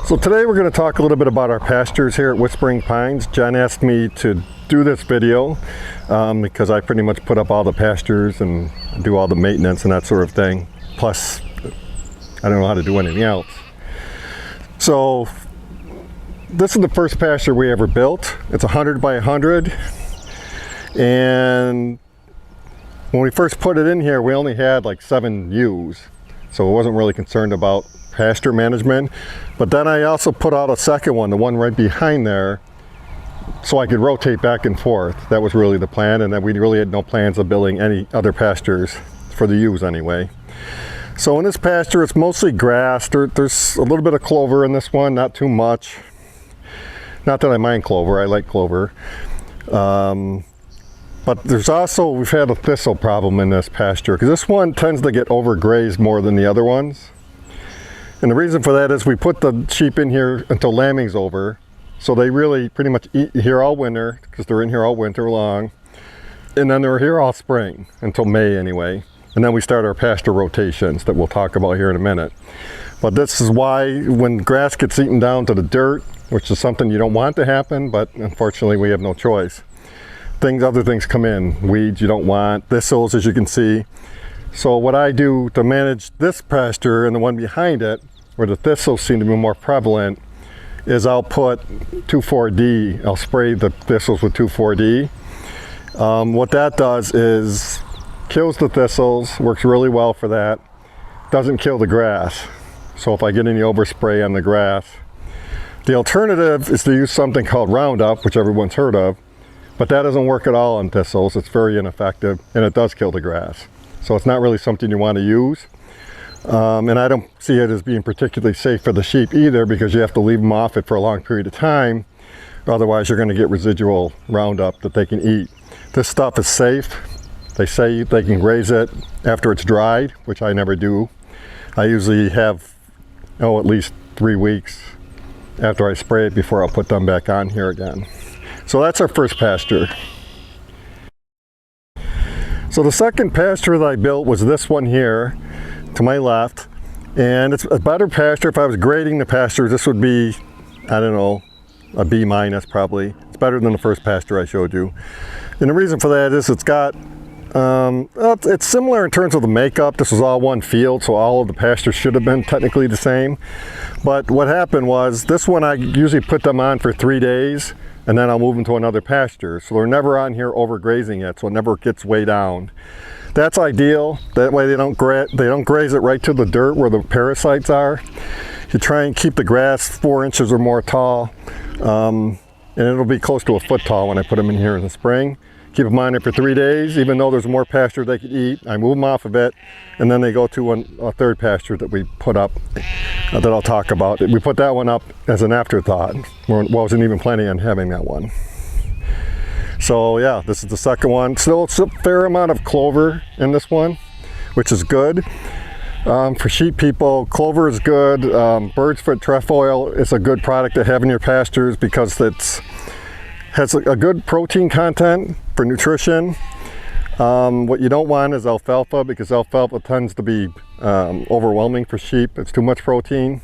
So today we're going to talk a little bit about our pastures here at Whispering Pines. Jen asked me to do this video because I pretty much put up all the pastures and do all the maintenance and that sort of thing. Plus, I don't know how to do anything else. So this is the first pasture we ever built. It's 100 by 100. And when we first put it in here, we only had like 7 ewes. So I wasn't really concerned about pasture management. But then I also put out a second one, the one right behind there, so I could rotate back and forth. That was really the plan, and then we really had no plans of building any other pastures for the ewes anyway. So in this pasture, it's mostly grass. There's a little bit of clover in this one, not too much. Not that I mind clover, I like clover. But there's also, we've had a thistle problem in this pasture because this one tends to get overgrazed more than the other ones. And the reason for that is we put the sheep in here until lambing's over. So they really pretty much eat here all winter because they're in here all winter long. And then they're here all spring until May anyway. And then we start our pasture rotations that we'll talk about here in a minute. But this is why when grass gets eaten down to the dirt, which is something you don't want to happen, but unfortunately we have no choice. Other things come in, weeds you don't want, thistles as you can see. So what I do to manage this pasture and the one behind it, where the thistles seem to be more prevalent, is I'll put 2,4-D. I'll spray the thistles with 2,4-D. What that does is kills the thistles, works really well for that. Doesn't kill the grass. So if I get any overspray on the grass. The alternative is to use something called Roundup, which everyone's heard of, but that doesn't work at all on thistles. It's very ineffective and it does kill the grass. So it's not really something you want to use. And I don't see it as being particularly safe for the sheep either because you have to leave them off it for a long period of time. Otherwise you're going to get residual Roundup that they can eat. This stuff is safe. They say they can graze it after it's dried, which I never do. I usually have, at least 3 weeks after I spray it before I'll put them back on here again. So that's our first pasture. So the second pasture that I built was this one here to my left, and it's a better pasture. If I was grading the pasture, this would be, I don't know, a B- probably. It's better than the first pasture I showed you. And the reason for that is it's got, it's similar in terms of the makeup. This was all one field, so all of the pastures should have been technically the same. But what happened was, this one I usually put them on for 3 days, and then I'll move them to another pasture. So they're never on here overgrazing it, so it never gets way down. That's ideal. That way they don't graze it right to the dirt where the parasites are. You try and keep the grass 4 inches or more tall, and it'll be close to a foot tall when I put them in here in the spring. Keep them on it for 3 days, even though there's more pasture they could eat. I move them off of it, and then they go to a third pasture that we put up that I'll talk about. We put that one up as an afterthought. Wasn't even planning on having that one. So yeah, this is the second one. Still, it's a fair amount of clover in this one, which is good. For sheep people, clover is good. Bird's foot trefoil is a good product to have in your pastures because it has a good protein content for nutrition. What you don't want is alfalfa because alfalfa tends to be overwhelming for sheep. It's too much protein.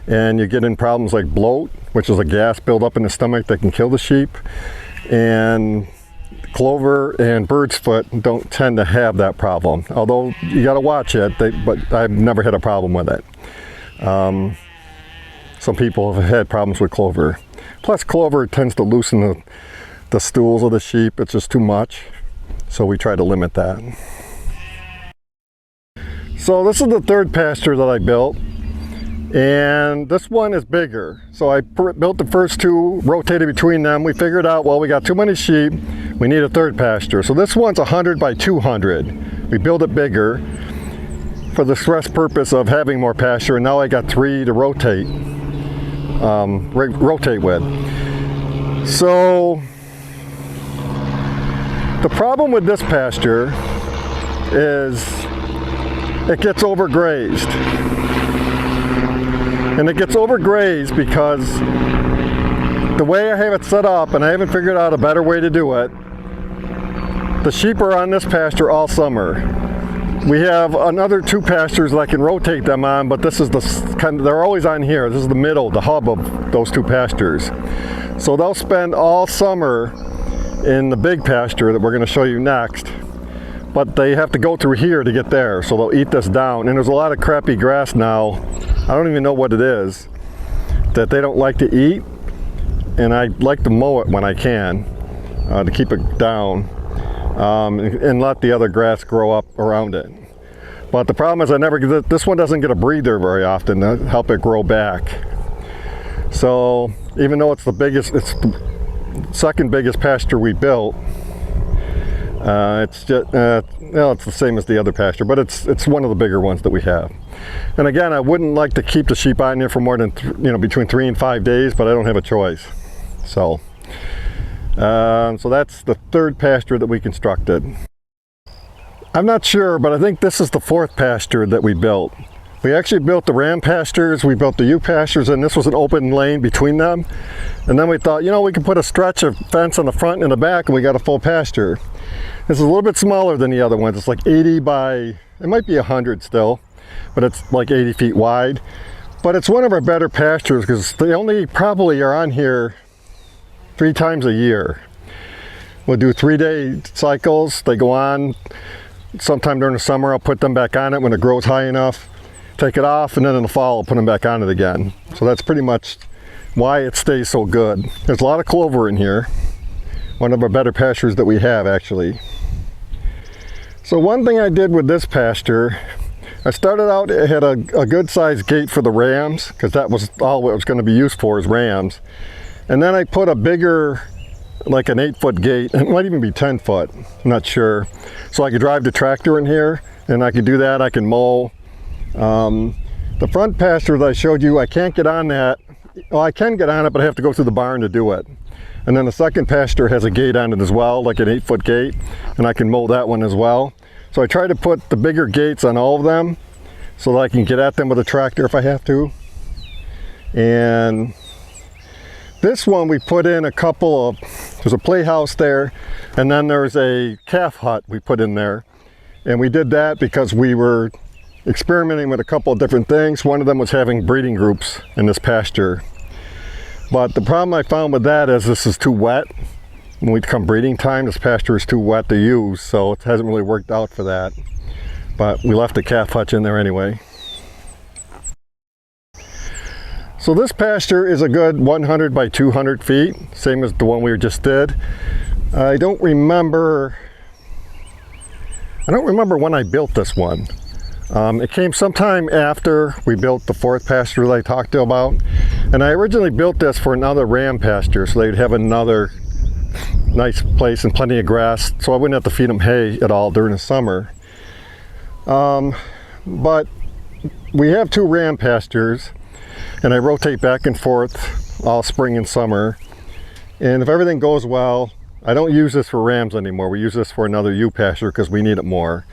And you get in problems like bloat, which is a gas buildup in the stomach that can kill the sheep. And clover and bird's foot don't tend to have that problem. Although you got to watch it, but I've never had a problem with it. Some people have had problems with clover. Plus clover tends to loosen the stools of the sheep. It's just too much. So we try to limit that. So this is the third pasture that I built. And this one is bigger. So I built the first 2, rotated between them. We figured out, well, we got too many sheep. We need a third pasture. So this one's 100 by 200. We built it bigger for the express purpose of having more pasture. And now I got 3 to rotate with. So the problem with this pasture is it gets overgrazed. And it gets overgrazed because the way I have it set up, and I haven't figured out a better way to do it, the sheep are on this pasture all summer. We have another 2 pastures that I can rotate them on, but this is the kind of, they're always on here. This is the middle, the hub of those 2 pastures. So they'll spend all summer in the big pasture that we're going to show you next, but they have to go through here to get there, so they'll eat this down. And there's a lot of crappy grass now, I don't even know what it is, that they don't like to eat, and I like to mow it when I can to keep it down. And let the other grass grow up around it. But the problem is this one doesn't get a breather very often to help it grow back. So even though it's the second biggest pasture we built, it's just well, it's the same as the other pasture, but it's one of the bigger ones that we have. And again, I wouldn't like to keep the sheep on here for more than between 3 and 5 days, but I don't have a choice. So that's the 3rd pasture that we constructed. I'm not sure, but I think this is the 4th pasture that we built. We actually built the ram pastures, we built the ewe pastures, and this was an open lane between them. And then we thought, we could put a stretch of fence on the front and the back, and we got a full pasture. This is a little bit smaller than the other ones. It's like 80 by, it might be 100 still, but it's like 80 feet wide. But it's one of our better pastures because they only probably are on here 3 times a year. We'll do 3-day cycles. They go on sometime during the summer. I'll put them back on it when it grows high enough, take it off, and then in the fall I'll put them back on it again. So that's pretty much why it stays so good. There's a lot of clover in here. One of our better pastures that we have, actually. So one thing I did with this pasture, I started out, it had a good sized gate for the rams, because that was all it was going to be used for, is rams. And then I put a bigger, like an 8-foot gate, it might even be 10 foot, I'm not sure. So I could drive the tractor in here, and I could do that, I can mow. The front pasture that I showed you, I can't get on that. Well, I can get on it, but I have to go through the barn to do it. And then the second pasture has a gate on it as well, like an 8-foot gate, and I can mow that one as well. So I try to put the bigger gates on all of them so that I can get at them with a tractor if I have to. And this one we put in a couple of, there's a playhouse there, and then there's a calf hut we put in there. And we did that because we were experimenting with a couple of different things. One of them was having breeding groups in this pasture. But the problem I found with that is this is too wet. When we come breeding time, this pasture is too wet to use, so it hasn't really worked out for that. But we left the calf hutch in there anyway. So this pasture is a good 100 by 200 feet, same as the one we just did. I don't remember when I built this one. It came sometime after we built the 4th pasture that I talked to about. And I originally built this for another ram pasture, so they'd have another nice place and plenty of grass, so I wouldn't have to feed them hay at all during the summer. But we have 2 ram pastures, and I rotate back and forth all spring and summer. And if everything goes well, I don't use this for rams anymore. We use this for another ewe pasture because we need it more.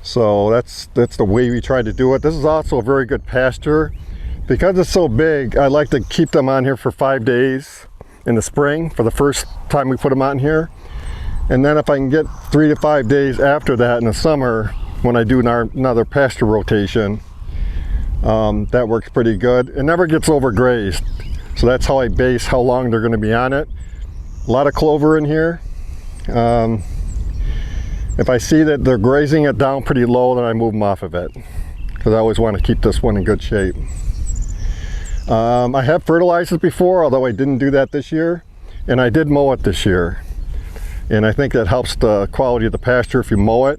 So that's the way we try to do it. This is also a very good pasture. Because it's so big, I like to keep them on here for 5 days in the spring for the first time we put them on here. And then if I can get 3 to 5 days after that in the summer, when I do another pasture rotation, that works pretty good. It never gets overgrazed. So that's how I base how long they're going to be on it. A lot of clover in here. If I see that they're grazing it down pretty low, then I move them off of it, because I always want to keep this one in good shape. I have fertilized it before, although I didn't do that this year, and I did mow it this year. And I think that helps the quality of the pasture if you mow it.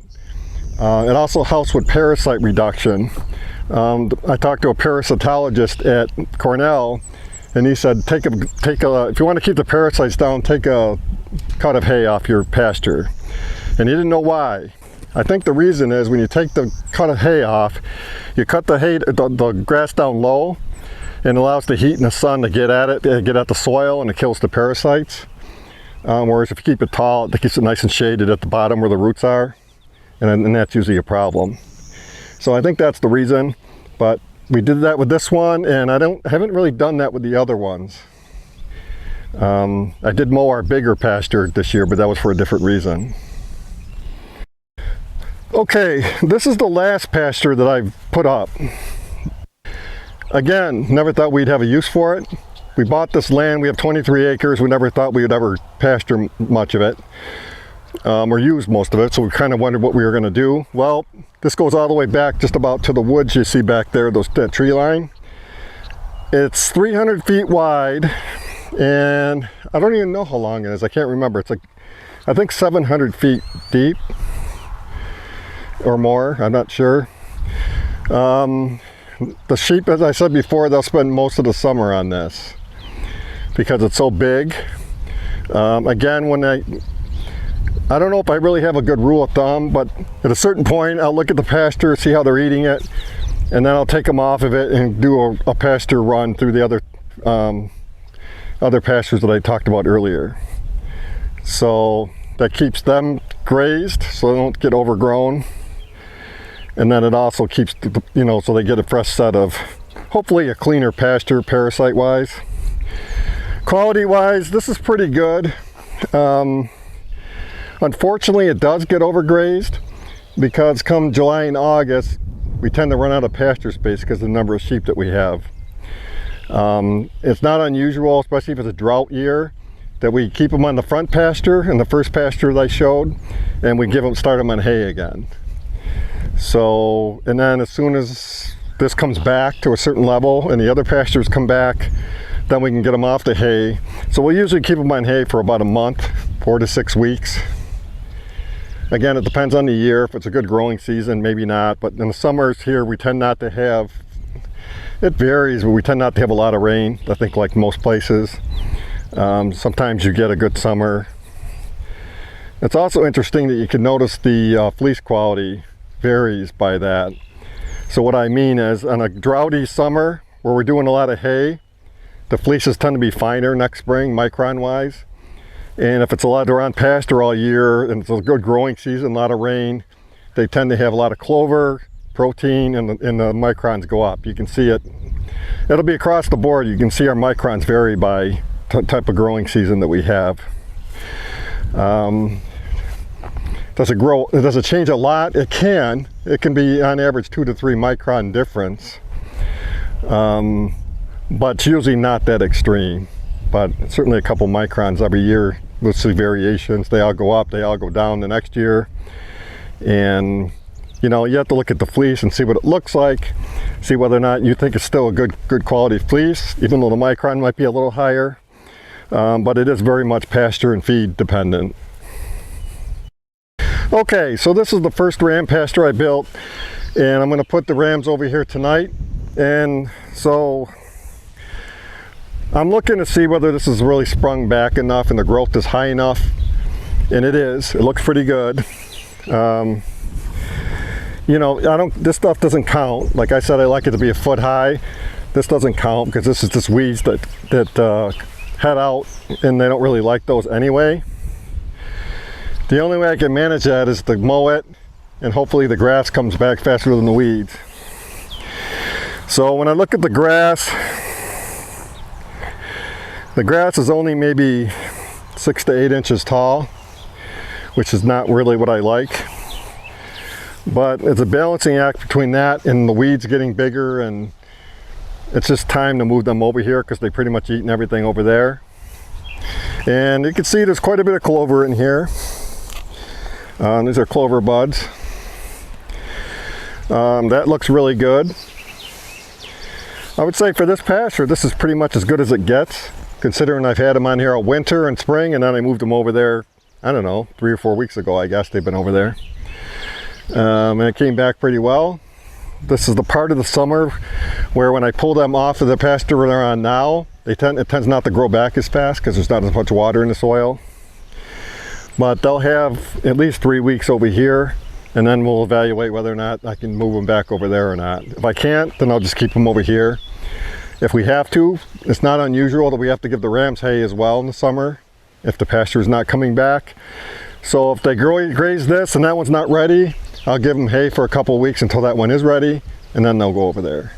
It also helps with parasite reduction. I talked to a parasitologist at Cornell, and he said, if you want to keep the parasites down, take a cut of hay off your pasture. And he didn't know why. I think the reason is when you take the cut of hay off, you cut the grass down low, and allows the heat and the sun to get at it, get at the soil, and it kills the parasites. Whereas if you keep it tall, it keeps it nice and shaded at the bottom where the roots are, and that's usually a problem. So I think that's the reason, but we did that with this one, and I haven't really done that with the other ones. I did mow our bigger pasture this year, but that was for a different reason. Okay, this is the last pasture that I've put up. Again, never thought we'd have a use for it. We bought this land, we have 23 acres, we never thought we would ever pasture much of it, or use most of it, so we kind of wondered what we were going to do. Well, this goes all the way back just about to the woods you see back there, that tree line. It's 300 feet wide, and I don't even know how long it is, I can't remember. It's like, I think 700 feet deep, or more, I'm not sure. The sheep, as I said before, they'll spend most of the summer on this because it's so big. Again, when I don't know if I really have a good rule of thumb, but at a certain point I'll look at the pasture, see how they're eating it, and then I'll take them off of it and do a pasture run through the other pastures that I talked about earlier. So that keeps them grazed so they don't get overgrown. And then it also keeps, so they get a fresh set of, hopefully a cleaner pasture parasite-wise. Quality-wise, this is pretty good. Unfortunately, it does get overgrazed because come July and August, we tend to run out of pasture space because of the number of sheep that we have. It's not unusual, especially if it's a drought year, that we keep them on the front pasture, in the first pasture that I showed, and we start them on hay again. So, and then as soon as this comes back to a certain level and the other pastures come back, then we can get them off the hay. So we'll usually keep them on hay for about a month, 4 to 6 weeks. Again, it depends on the year. If it's a good growing season, maybe not. But in the summers here, we tend not to have, it varies, but we tend not to have a lot of rain, I think, like most places. Sometimes you get a good summer. It's also interesting that you can notice the fleece quality varies by that. So what I mean is, on a droughty summer where we're doing a lot of hay, the fleeces tend to be finer next spring, micron wise. And if it's they're on pasture all year and it's a good growing season, a lot of rain, they tend to have a lot of clover, protein, and the microns go up. You can see it. It'll be across the board. You can see our microns vary by type of growing season that we have. Does it change a lot? It can. It can be on average 2 to 3 micron difference, but it's usually not that extreme. But certainly a couple microns every year. We'll see variations. They all go up, they all go down the next year. And you have to look at the fleece and see what it looks like, see whether or not you think it's still a good quality fleece, even though the micron might be a little higher. But it is very much pasture and feed dependent. Okay, so this is the first ram pasture I built, and I'm going to put the rams over here tonight. And so I'm looking to see whether this is really sprung back enough and the growth is high enough, and it is. It looks pretty good. This stuff doesn't count. Like I said, I like it to be a foot high. This doesn't count because this is just weeds that head out, and they don't really like those anyway. The only way I can manage that is to mow it, and hopefully the grass comes back faster than the weeds. So when I look at the grass is only maybe 6 to 8 inches tall, which is not really what I like. But it's a balancing act between that and the weeds getting bigger, and it's just time to move them over here because they pretty much eaten everything over there. And you can see there's quite a bit of clover in here. These are clover buds. That looks really good. I would say for this pasture, this is pretty much as good as it gets, considering I've had them on here all winter and spring, and then I moved them over there, I don't know, 3 or 4 weeks ago, I guess they've been over there. And it came back pretty well. This is the part of the summer where when I pull them off of the pasture they're on now, it tends not to grow back as fast because there's not as much water in the soil. But they'll have at least 3 weeks over here, and then we'll evaluate whether or not I can move them back over there or not. If I can't, then I'll just keep them over here. If we have to, it's not unusual that we have to give the rams hay as well in the summer if the pasture is not coming back. So if they graze this and that one's not ready, I'll give them hay for a couple of weeks until that one is ready, and then they'll go over there.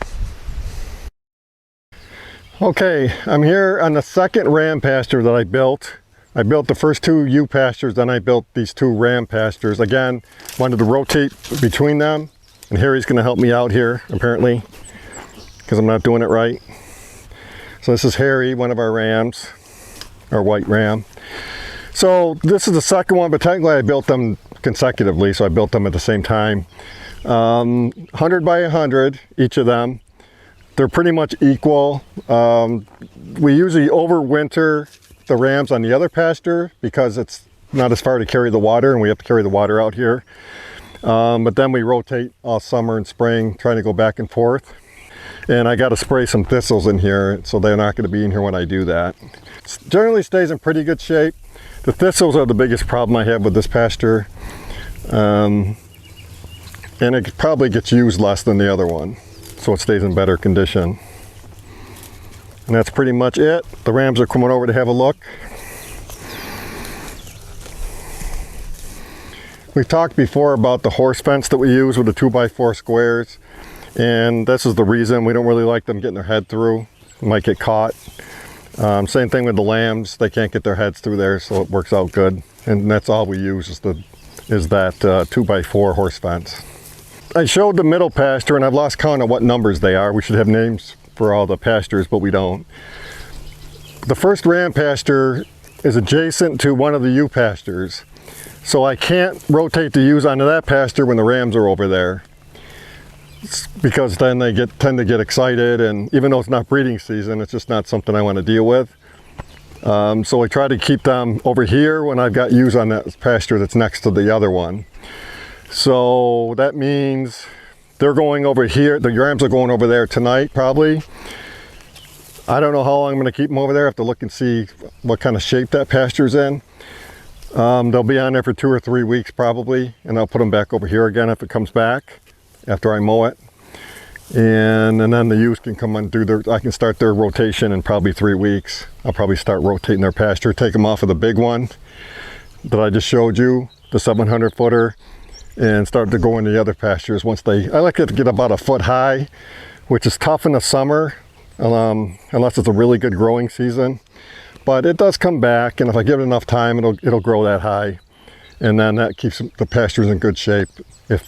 Okay, I'm here on the second ram pasture that I built I built the first 2 ewe pastures, then I built these 2 ram pastures. Again, wanted to rotate between them, and Harry's going to help me out here, apparently, because I'm not doing it right. So this is Harry, one of our rams, our white ram. So this is the second one, but technically I built them consecutively, so I built them at the same time. 100 by 100, each of them. They're pretty much equal. We usually overwinter the rams on the other pasture because it's not as far to carry the water, and we have to carry the water out here. But then we rotate all summer and spring, trying to go back and forth. And I got to spray some thistles in here, so they're not going to be in here when I do that. It generally stays in pretty good shape. The thistles are the biggest problem I have with this pasture. And it probably gets used less than the other one, so it stays in better condition. And that's pretty much it. The rams are coming over to have a look. We've talked before about the horse fence that we use with the 2x4 squares, and this is the reason. We don't really like them getting their head through. They might get caught. Same thing with the lambs. They can't get their heads through there, so it works out good. And that's all we use is that 2x4 horse fence. I showed the middle pasture, and I've lost count of what numbers they are. We should have names for all the pastures, but we don't. The first ram pasture is adjacent to one of the ewe pastures, so I can't rotate the ewes onto that pasture when the rams are over there, because then they tend to get excited, and even though it's not breeding season, it's just not something I want to deal with. So I try to keep them over here when I've got ewes on that pasture that's next to the other one. So that means they're going over here. The rams are going over there tonight, probably. I don't know how long I'm going to keep them over there. I have to look and see what kind of shape that pasture's in. They'll be on there for 2 or 3 weeks probably, and I'll put them back over here again if it comes back after I mow it. And then the ewes can come and I can start their rotation in probably 3 weeks. I'll probably start rotating their pasture, take them off of the big one that I just showed you, the 700 footer, and start to go into the other pastures once I like it to get about a foot high, which is tough in the summer, unless it's a really good growing season. But it does come back, and if I give it enough time, it'll grow that high, and then that keeps the pastures in good shape. If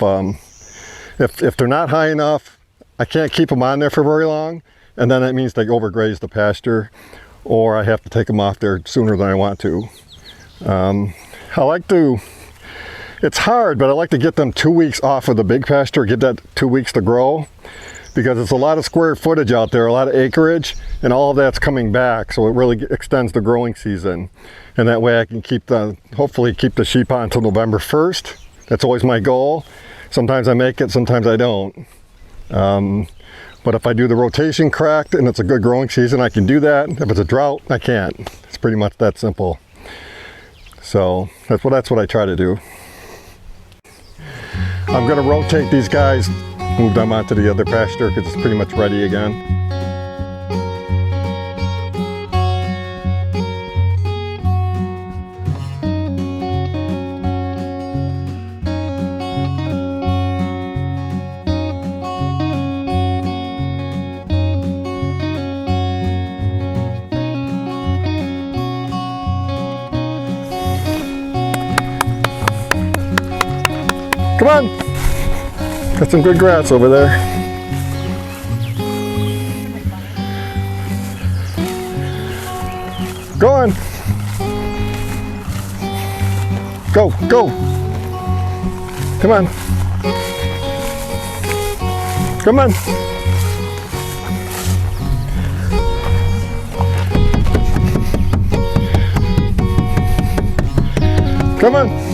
they're not high enough, I can't keep them on there for very long, and then that means they overgraze the pasture, or I have to take them off there sooner than I want to. It's hard, but I like to get them 2 weeks off of the big pasture, get that 2 weeks to grow, because it's a lot of square footage out there, a lot of acreage, and all of that's coming back, so it really extends the growing season. And that way I can hopefully keep the sheep on until November 1st. That's always my goal. Sometimes I make it, sometimes I don't. But if I do the rotation correct and it's a good growing season, I can do that. If it's a drought, I can't. It's pretty much that simple. So that's what I try to do. I'm going to rotate these guys, move them onto the other pasture because it's pretty much ready again. Come on! Got some good grass over there. Go on! Go, go! Come on! Come on! Come on!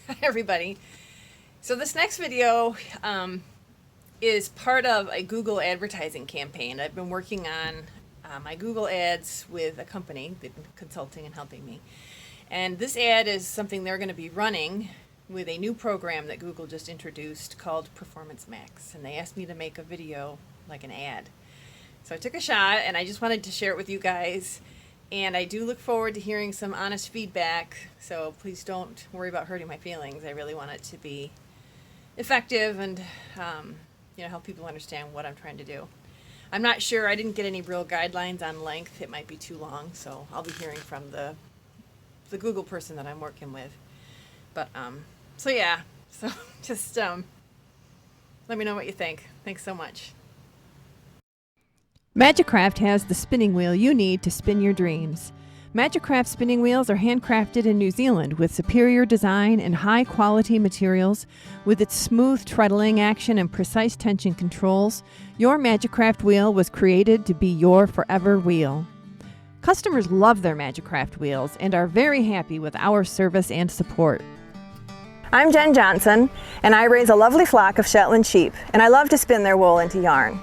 Hi everybody. So this next video is part of a Google advertising campaign. I've been working on my Google ads with a company. They've been consulting and helping me. And this ad is something they're going to be running with a new program that Google just introduced called Performance Max. And they asked me to make a video, like an ad. So I took a shot and I just wanted to share it with you guys. And I do look forward to hearing some honest feedback. So please don't worry about hurting my feelings. I really want it to be effective and help people understand what I'm trying to do. I'm not sure. I didn't get any real guidelines on length. It might be too long. So I'll be hearing from the Google person that I'm working with. But so just let me know what you think. Thanks so much. Magicraft has the spinning wheel you need to spin your dreams. Magicraft spinning wheels are handcrafted in New Zealand with superior design and high-quality materials. With its smooth treadling action and precise tension controls, your Magicraft wheel was created to be your forever wheel. Customers love their Magicraft wheels and are very happy with our service and support. I'm Jen Johnson, and I raise a lovely flock of Shetland sheep, and I love to spin their wool into yarn.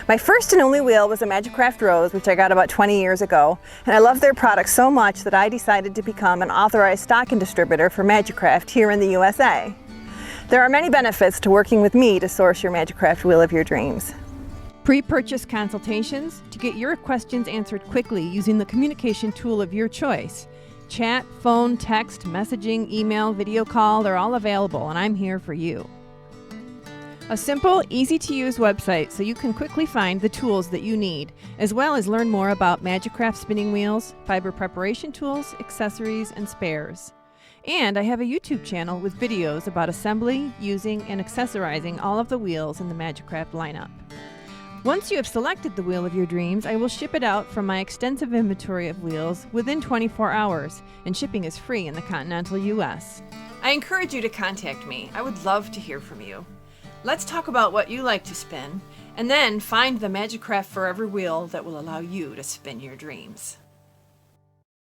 My first and only wheel was a Magicraft Rose, which I got about 20 years ago, and I love their products so much that I decided to become an authorized stocking distributor for Magicraft here in the USA. There are many benefits to working with me to source your Magicraft wheel of your dreams. Pre-purchase consultations to get your questions answered quickly using the communication tool of your choice. Chat, phone, text, messaging, email, video call, they're all available, and I'm here for you. A simple, easy-to-use website so you can quickly find the tools that you need, as well as learn more about Magicraft spinning wheels, fiber preparation tools, accessories, and spares. And I have a YouTube channel with videos about assembly, using, and accessorizing all of the wheels in the Magicraft lineup. Once you have selected the wheel of your dreams, I will ship it out from my extensive inventory of wheels within 24 hours, and shipping is free in the continental US. I encourage you to contact me. I would love to hear from you. Let's talk about what you like to spin, and then find the Magicraft Forever wheel that will allow you to spin your dreams.